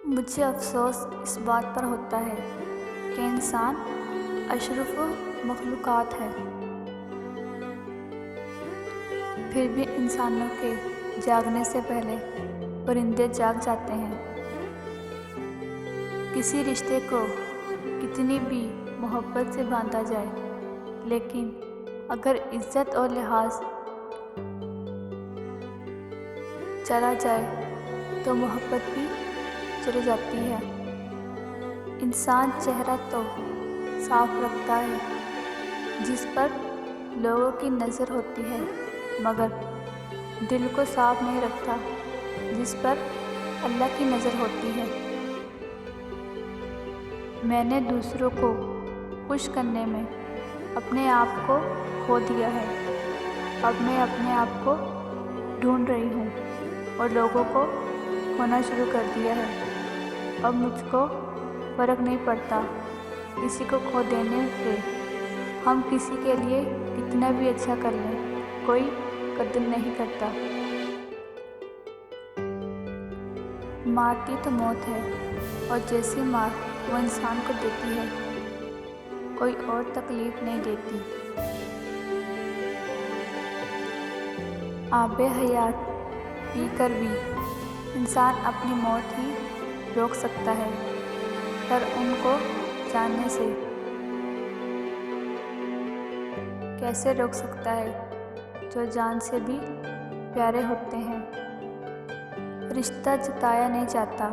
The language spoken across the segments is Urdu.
مجھے افسوس اس بات پر ہوتا ہے کہ انسان اشرف مخلوقات ہے، پھر بھی انسانوں کے جاگنے سے پہلے پرندے جاگ جاتے ہیں۔ کسی رشتے کو کتنی بھی محبت سے باندھا جائے، لیکن اگر عزت اور لحاظ چلا جائے تو محبت بھی چلی جاتی ہے۔ انسان چہرہ تو صاف رکھتا ہے جس پر لوگوں کی نظر ہوتی ہے، مگر دل کو صاف نہیں رکھتا جس پر اللہ کی نظر ہوتی ہے۔ میں نے دوسروں کو خوش کرنے میں اپنے آپ کو کھو دیا ہے۔ اب میں اپنے آپ کو ڈھونڈ رہی ہوں اور لوگوں کو کھونا شروع کر دیا ہے۔ اب مجھ کو فرق نہیں پڑتا کسی کو کھو دینے سے۔ ہم کسی کے لیے کتنا بھی اچھا کر لیں، کوئی قدر نہیں کرتا۔ مارتی تو موت ہے، اور جیسی مار وہ انسان کو دیتی ہے، کوئی اور تکلیف نہیں دیتی۔ آب حیات پی کر بھی انسان اپنی موت ہی روک سکتا ہے، پر ان کو جاننے سے کیسے روک سکتا ہے جو جان سے بھی پیارے ہوتے ہیں۔ رشتہ جتایا نہیں جاتا،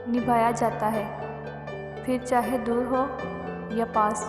نبھایا جاتا ہے، پھر چاہے دور ہو یا پاس۔